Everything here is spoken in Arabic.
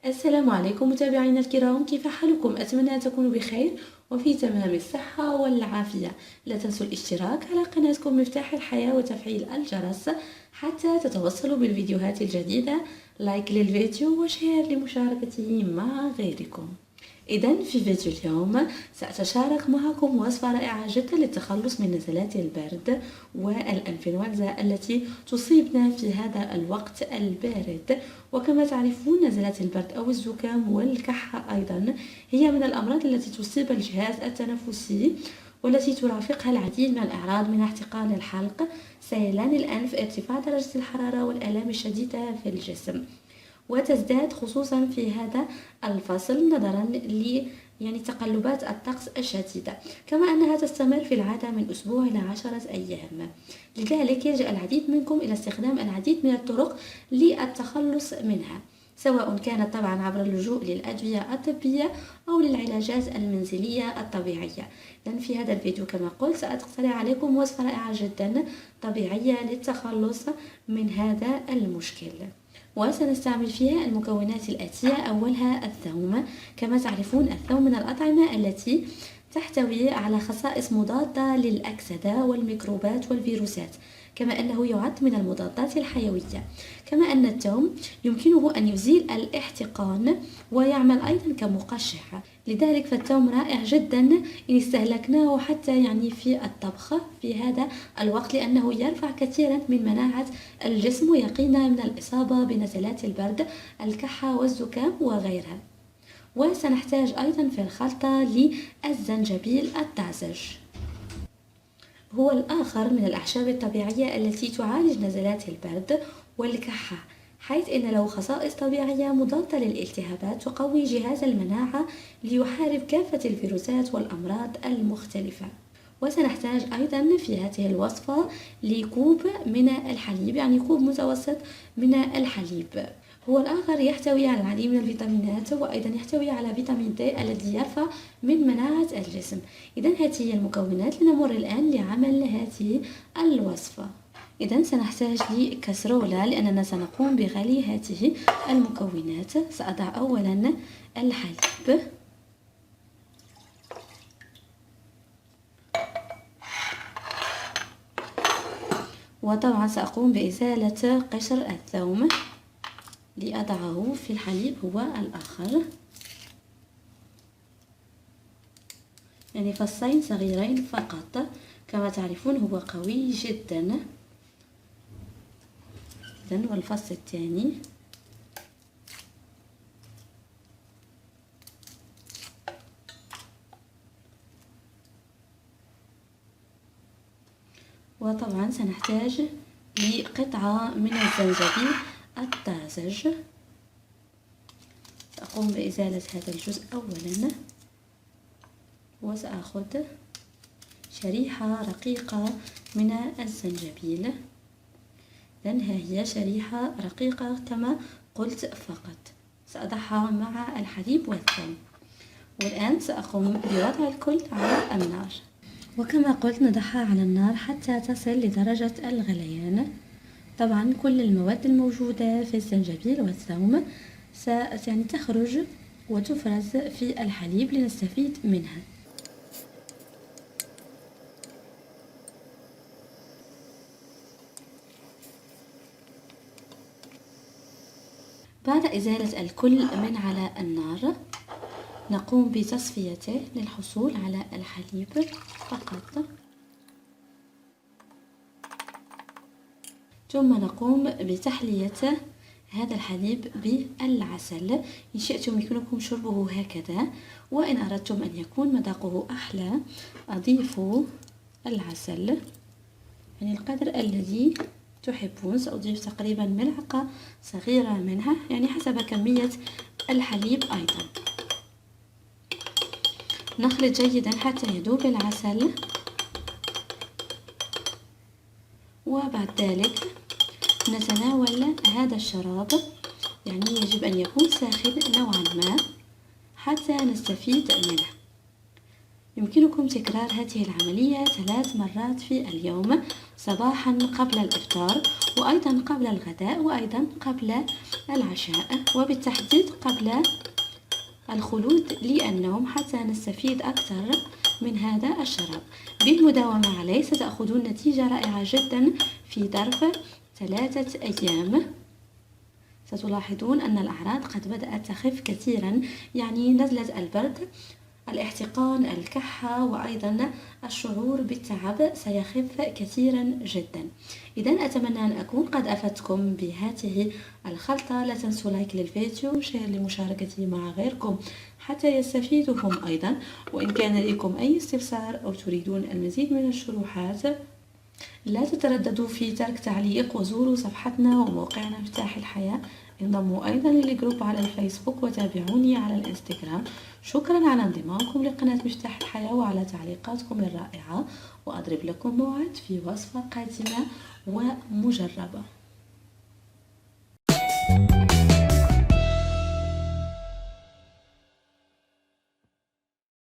السلام عليكم متابعينا الكرام، كيف حالكم؟ أتمنى أن تكونوا بخير وفي تمام الصحة والعافية. لا تنسوا الاشتراك على قناتكم مفتاح الحياة وتفعيل الجرس حتى تتوصلوا بالفيديوهات الجديدة. لايك للفيديو وشير لمشاركته مع غيركم. إذن في فيديو اليوم سأتشارك معكم وصفة رائعة جدا للتخلص من نزلات البرد والإنفلونزا التي تصيبنا في هذا الوقت البارد. وكما تعرفون نزلات البرد أو الزكام والكحة أيضا هي من الأمراض التي تصيب الجهاز التنفسي، والتي ترافقها العديد من الأعراض من احتقان الحلق، سيلان الأنف، ارتفاع درجة الحرارة والآلام الشديدة في الجسم. وتزداد خصوصا في هذا الفصل نظرا تقلبات الطقس الشديدة، كما أنها تستمر في العادة من أسبوع إلى 10 أيام. لذلك يلجأ العديد منكم إلى استخدام العديد من الطرق للتخلص منها، سواء كانت طبعا عبر اللجوء للأدوية الطبية أو للعلاجات المنزلية الطبيعية. لأن في هذا الفيديو كما قلت سأقترح عليكم وصفة رائعة جدا طبيعية للتخلص من هذا المشكل، وسنستعمل فيها المكونات الآتية. أولها الثوم. كما تعرفون الثوم من الأطعمة التي تحتوي على خصائص مضادة للأكسدة والميكروبات والفيروسات، كما أنه يعد من المضادات الحيوية. كما أن الثوم يمكنه أن يزيل الاحتقان ويعمل أيضا كمقشح، لذلك فالثوم رائع جدا إن استهلكناه حتى في الطبخ في هذا الوقت، لأنه يرفع كثيرا من مناعة الجسم ويقينا من الإصابة بنزلات البرد، الكحة والزكام وغيرها. وسنحتاج أيضا في الخلطة للزنجبيل الطازج، هو الآخر من الأعشاب الطبيعية التي تعالج نزلات البرد والكحة، حيث إن له خصائص طبيعية مضادة للالتهابات تقوي جهاز المناعة ليحارب كافة الفيروسات والأمراض المختلفة. وسنحتاج أيضا في هذه الوصفة لكوب من الحليب، يعني كوب متوسط من الحليب. هو الآخر يحتوي على العديد من الفيتامينات، وأيضا يحتوي على فيتامين د الذي يرفع من مناعة الجسم. إذا هذه هي المكونات. لنمر الآن لعمل هذه الوصفة. إذا سنحتاج لكسرولة لأننا سنقوم بغلي هذه المكونات. سأضع أولا الحليب، وطبعا سأقوم بإزالة قشر الثوم لأضعه في الحليب هو الآخر، يعني فصين صغيرين فقط. كما تعرفون هو قوي جدا. إذن والفص الثاني، وطبعا سنحتاج لقطعة من الزنجبيل الطازج. سأقوم بإزالة هذا الجزء أولا، وسأخذ شريحة رقيقة من الزنجبيل. لأن هي شريحة رقيقة كما قلت فقط. سأضعها مع الحليب والثوم، والآن سأقوم بوضع الكل على النار. وكما قلت نضعها على النار حتى تصل لدرجة الغليان. طبعا كل المواد الموجودة في الزنجبيل والثوم تخرج وتفرز في الحليب لنستفيد منها. بعد إزالة الكل من على النار نقوم بتصفيته للحصول على الحليب فقط، ثم نقوم بتحلية هذا الحليب بالعسل. إن شئتم يمكنكم شربه هكذا، وإن أردتم أن يكون مذاقه أحلى أضيفوا العسل يعني القدر الذي تحبون. سأضيف تقريبا ملعقة صغيرة منها، يعني حسب كمية الحليب. أيضا نخلط جيدا حتى يذوب العسل، وبعد ذلك نتناول هذا الشراب، يعني يجب أن يكون ساخن نوعا ما حتى نستفيد منه. يمكنكم تكرار هذه العملية 3 مرات في اليوم، صباحا قبل الإفطار، وأيضا قبل الغداء، وأيضا قبل العشاء، وبالتحديد قبل الخلود للنوم حتى نستفيد أكثر من هذا الشراب. بالمداومة عليه ستأخذون نتيجة رائعة جدا في ظرف 3 أيام. ستلاحظون أن الأعراض قد بدأت تخف كثيرا، يعني نزلة البرد، الاحتقان، الكحة، وأيضا الشعور بالتعب سيخف كثيرا جدا. إذا أتمنى أن أكون قد أفدتكم بهذه الخلطة. لا تنسوا لايك للفيديو، شير لمشاركته مع غيركم حتى يستفيدوا هم أيضا. وإن كان لكم أي استفسار أو تريدون المزيد من الشروحات لا تترددوا في ترك تعليق، وزوروا صفحتنا وموقعنا مفتاح الحياة. انضموا أيضا للجروب على الفيسبوك وتابعوني على الانستغرام. شكرا على انضمامكم لقناة مفتاح الحياة وعلى تعليقاتكم الرائعة، وأضرب لكم موعد في وصفة قادمة ومجربة.